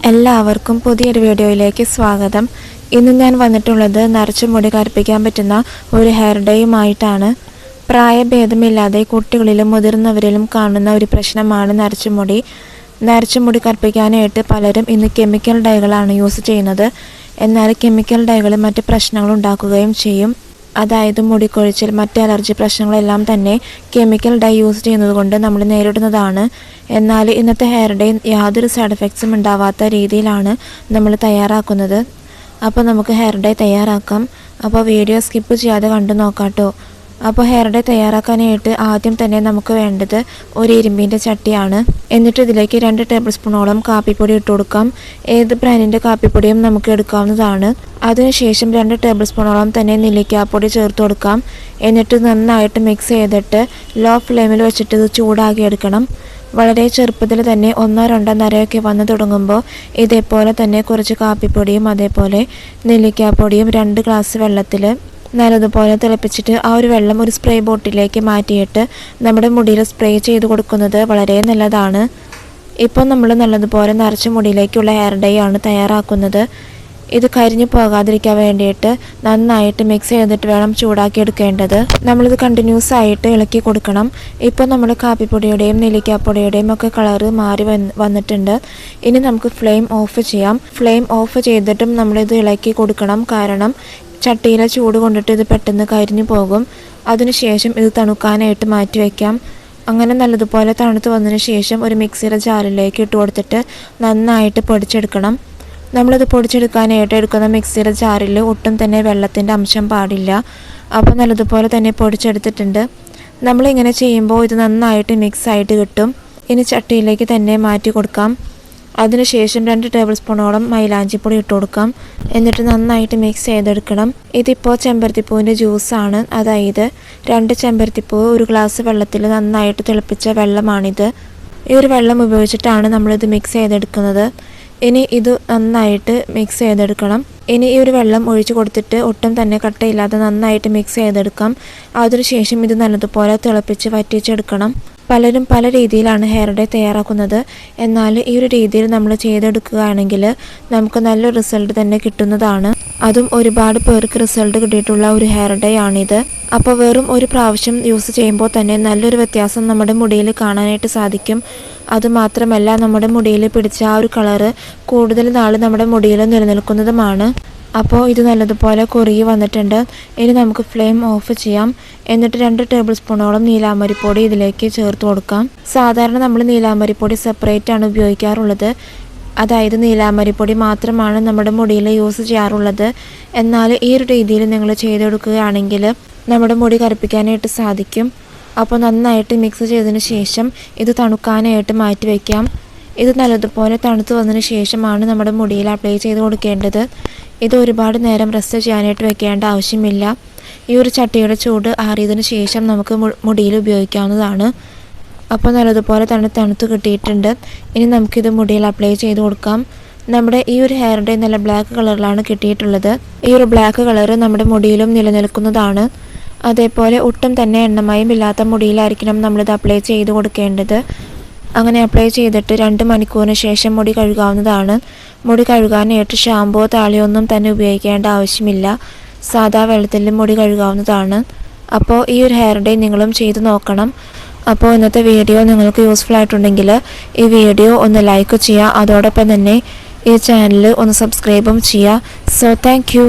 എല്ലാവർക്കും പുതിയൊരു വീഡിയോയിലേക്ക് സ്വാഗതം. ഇന്ന് ഞാൻ വന്നിട്ടുള്ളത് നരച്ച മുടി കറുപ്പിക്കാൻ പറ്റുന്ന ഒരു ഹെയർ ഡേയുമായിട്ടാണ്. പ്രായഭേദമില്ലാതെ കുട്ടികളിലും മുതിർന്നവരിലും കാണുന്ന ഒരു പ്രശ്നമാണ് നരച്ച മുടി. നരച്ച മുടി കറുപ്പിക്കാനായിട്ട് പലരും ഇന്ന് കെമിക്കൽ ഡൈകളാണ് യൂസ് ചെയ്യുന്നത്. എന്നാൽ കെമിക്കൽ ഡൈകൾ മറ്റ് പ്രശ്നങ്ങൾ ഉണ്ടാക്കുകയും ചെയ്യും. അതായത് മുടിക്കൊഴിച്ചിൽ, മറ്റ് അലർജി പ്രശ്നങ്ങളെല്ലാം തന്നെ കെമിക്കൽ ഡൈ യൂസ് ചെയ്യുന്നത് കൊണ്ട് നമ്മൾ നേരിടുന്നതാണ്. എന്നാൽ ഇന്നത്തെ ഹെയർ ഡൈ യാതൊരു സൈഡ് എഫക്ട്സും ഉണ്ടാവാത്ത രീതിയിലാണ് നമ്മൾ തയ്യാറാക്കുന്നത്. അപ്പോൾ നമുക്ക് ഹെയർ ഡൈ തയ്യാറാക്കാം. അപ്പോൾ വീഡിയോ സ്കിപ്പ് ചെയ്യാതെ കണ്ടു നോക്കാട്ടോ. അപ്പോൾ ഹെയർ ഡൈ തയ്യാറാക്കാനായിട്ട് ആദ്യം തന്നെ നമുക്ക് വേണ്ടത് ഒരു ഇരുമ്പിൻ്റെ ചട്ടിയാണ്. എന്നിട്ട് ഇതിലേക്ക് 2 ടേബിൾ സ്പൂണോളം കാപ്പിപ്പൊടി ഇട്ട് കൊടുക്കാം. ഏത് ബ്രാൻഡിൻ്റെ കാപ്പിപ്പൊടിയും നമുക്ക് എടുക്കാവുന്നതാണ്. അതിനുശേഷം 2 ടേബിൾ സ്പൂണോളം തന്നെ നെല്ലിക്കാപ്പൊടി ചേർത്ത് കൊടുക്കാം. എന്നിട്ട് നന്നായിട്ട് മിക്സ് ചെയ്തിട്ട് ലോ ഫ്ലെയിമിൽ വെച്ചിട്ട് ഇത് ചൂടാക്കി എടുക്കണം. വളരെ ചെറുപ്പത്തിൽ തന്നെ 1-2 നരയൊക്കെ വന്ന് തുടങ്ങുമ്പോൾ ഇതേപോലെ തന്നെ കുറച്ച് കാപ്പിപ്പൊടിയും അതേപോലെ നെല്ലിക്കാപ്പൊടിയും 2 ഗ്ലാസ് വെള്ളത്തിൽ നല്ലതുപോലെ തിളപ്പിച്ചിട്ട് ആ ഒരു വെള്ളം ഒരു സ്പ്രേ ബോട്ടിലേക്ക് മാറ്റിയിട്ട് നമ്മുടെ മുടിയിൽ സ്പ്രേ ചെയ്ത് കൊടുക്കുന്നത് വളരെ നല്ലതാണ്. ഇപ്പോൾ നമ്മൾ നല്ലതുപോലെ നരച്ച മുടിയിലേക്കുള്ള ഹെയർ ഡൈ ആണ് തയ്യാറാക്കുന്നത്. ഇത് കരിഞ്ഞു പോകാതിരിക്കാൻ വേണ്ടിയിട്ട് നന്നായിട്ട് മിക്സ് ചെയ്തിട്ട് വേണം ചൂടാക്കി എടുക്കേണ്ടത്. നമ്മളിത് കണ്ടിന്യൂസ് ആയിട്ട് ഇളക്കി കൊടുക്കണം. ഇപ്പോൾ നമ്മൾ കാപ്പിപ്പൊടിയുടെയും നെല്ലിക്കാപ്പൊടിയുടെയും ഒക്കെ കളറ് മാറി വന്നിട്ടുണ്ട്. ഇനി നമുക്ക് ഫ്ലെയിം ഓഫ് ചെയ്യാം. ഫ്ലെയിം ഓഫ് ചെയ്തിട്ടും നമ്മളിത് ഇളക്കി കൊടുക്കണം. കാരണം ചട്ടിയിലെ ചൂട് കൊണ്ടിട്ട് ഇത് പെട്ടെന്ന് കരിഞ്ഞു പോകും. അതിനുശേഷം ഇത് തണുക്കാനായിട്ട് മാറ്റി വയ്ക്കാം. അങ്ങനെ നല്ലതുപോലെ തണുത്ത് വന്നതിന് ശേഷം ഒരു മിക്സിയുടെ ജാറിലേക്ക് ഇട്ട് കൊടുത്തിട്ട് നന്നായിട്ട് പൊടിച്ചെടുക്കണം. നമ്മളിത് പൊടിച്ചെടുക്കാനായിട്ട് എടുക്കുന്ന മിക്സിയുടെ ജാറിൽ ഒട്ടും തന്നെ വെള്ളത്തിൻ്റെ അംശം പാടില്ല. അപ്പോൾ നല്ലതുപോലെ തന്നെ പൊടിച്ചെടുത്തിട്ടുണ്ട്. നമ്മളിങ്ങനെ ചെയ്യുമ്പോൾ ഇത് നന്നായിട്ട് മിക്സ് ആയിട്ട് കിട്ടും. ഇനി ചട്ടിയിലേക്ക് തന്നെ മാറ്റി കൊടുക്കാം. അതിനുശേഷം 2 ടേബിൾ സ്പൂണോളം മൈലാഞ്ചിപ്പൊടി ഇട്ട് കൊടുക്കാം. എന്നിട്ട് നന്നായിട്ട് മിക്സ് ചെയ്തെടുക്കണം. ഇതിപ്പോൾ ചെമ്പരത്തിപ്പൂവിൻ്റെ ജ്യൂസാണ്. അതായത് 2 ചെമ്പരത്തിപ്പൂ ഒരു ഗ്ലാസ് വെള്ളത്തിൽ നന്നായിട്ട് തിളപ്പിച്ച വെള്ളമാണിത്. ഈ ഒരു വെള്ളം ഉപയോഗിച്ചിട്ടാണ് നമ്മളിത് മിക്സ് ചെയ്തെടുക്കുന്നത്. ഇനി ഇത് നന്നായിട്ട് മിക്സ് ചെയ്തെടുക്കണം. ഇനി ഈ ഒരു വെള്ളം ഒഴിച്ച് കൊടുത്തിട്ട് ഒട്ടും തന്നെ കട്ടയില്ലാതെ നന്നായിട്ട് മിക്സ് ചെയ്തെടുക്കാം. അതിനുശേഷം ഇത് നല്ലതുപോലെ തിളപ്പിച്ച് വറ്റിച്ചെടുക്കണം. പലരും പല രീതിയിലാണ് ഹെയർ ഡൈ തയ്യാറാക്കുന്നത്. എന്നാൽ ഈ ഒരു രീതിയിൽ നമ്മൾ ചെയ്തെടുക്കുകയാണെങ്കിൽ നമുക്ക് നല്ലൊരു റിസൾട്ട് തന്നെ കിട്ടുന്നതാണ്. അതും ഒരുപാട് പേർക്ക് റിസൾട്ട് കിട്ടിയിട്ടുള്ള ഒരു ഹെയർ ഡൈ ആണിത്. അപ്പോൾ വെറും ഒരു പ്രാവശ്യം യൂസ് ചെയ്യുമ്പോൾ തന്നെ നല്ലൊരു വ്യത്യാസം നമ്മുടെ മുടിയിൽ കാണാനായിട്ട് സാധിക്കും. അതുമാത്രമല്ല നമ്മുടെ മുടിയിൽ പിടിച്ച ആ ഒരു കളറ് കൂടുതൽ നാൾ നമ്മുടെ മുടിയിൽ നിലനിൽക്കുന്നതുമാണ്. അപ്പോൾ ഇത് നല്ലതുപോലെ കുറുകി വന്നിട്ടുണ്ട്. ഇനി നമുക്ക് ഫ്ലെയിം ഓഫ് ചെയ്യാം. എന്നിട്ട് 2 ടേബിൾ സ്പൂണോളം നീലാമരിപ്പൊടി ഇതിലേക്ക് ചേർത്ത് കൊടുക്കാം. സാധാരണ നമ്മൾ നീലാമരിപ്പൊടി സെപ്പറേറ്റ് ആണ് ഉപയോഗിക്കാറുള്ളത്. അതായത് നീലാമരിപ്പൊടി മാത്രമാണ് നമ്മുടെ മുടിയിൽ യൂസ് ചെയ്യാറുള്ളത്. എന്നാൽ ഈ ഒരു രീതിയിൽ നിങ്ങൾ ചെയ്തെടുക്കുകയാണെങ്കിൽ നമ്മുടെ മുടി കറുപ്പിക്കാനായിട്ട് സാധിക്കും. അപ്പോൾ നന്നായിട്ട് മിക്സ് ചെയ്തതിന് ശേഷം ഇത് തണുക്കാനായിട്ട് മാറ്റി വയ്ക്കാം. ഇത് നല്ലതുപോലെ തണുത്ത് വന്നതിന് ശേഷമാണ് നമ്മുടെ മുടിയിൽ അപ്ലൈ ചെയ്ത് കൊടുക്കേണ്ടത്. ഇത് ഒരുപാട് നേരം റെസ്റ്റ് ചെയ്യാനായിട്ട് വെക്കേണ്ട ആവശ്യമില്ല. ഈ ഒരു ചട്ടിയുടെ ചൂട് ആറിയതിന് ശേഷം നമുക്ക് മുടിയിൽ ഉപയോഗിക്കാവുന്നതാണ്. അപ്പോൾ നല്ലതുപോലെ തണുത്ത് കിട്ടിയിട്ടുണ്ട്. ഇനി നമുക്കിത് മുടിയിൽ അപ്ലൈ ചെയ്ത് കൊടുക്കാം. നമ്മുടെ ഈ ഒരു ഹെയർ ഡൈ നല്ല ബ്ലാക്ക് കളറിലാണ് കിട്ടിയിട്ടുള്ളത്. ഈ ഒരു ബ്ലാക്ക് കളറ് നമ്മുടെ മുടിയിലും നിലനിൽക്കുന്നതാണ്. അതേപോലെ ഒട്ടും തന്നെ എണ്ണമയം ഇല്ലാത്ത മുടിയിലായിരിക്കണം നമ്മളിത് അപ്ലൈ ചെയ്ത് കൊടുക്കേണ്ടത്. അങ്ങനെ അപ്ലൈ ചെയ്തിട്ട് 2 മണിക്കൂറിന് ശേഷം മുടി കഴുകാവുന്നതാണ്. മുടി കഴുകാനായിട്ട് ഷാമ്പോ താളിയൊന്നും തന്നെ ഉപയോഗിക്കേണ്ട ആവശ്യമില്ല. സാധാ വെള്ളത്തിൽ മുടി കഴുകാവുന്നതാണ്. അപ്പോൾ ഈ ഒരു ഹെയർ ഡൈ നിങ്ങളും ചെയ്ത് നോക്കണം. അപ്പോൾ ഇന്നത്തെ വീഡിയോ നിങ്ങൾക്ക് യൂസ്ഫുൾ ആയിട്ടുണ്ടെങ്കിൽ ഈ വീഡിയോ ഒന്ന് ലൈക്ക് ചെയ്യുക. അതോടൊപ്പം തന്നെ ഈ ചാനൽ ഒന്ന് സബ്സ്ക്രൈബും ചെയ്യുക. So thank you.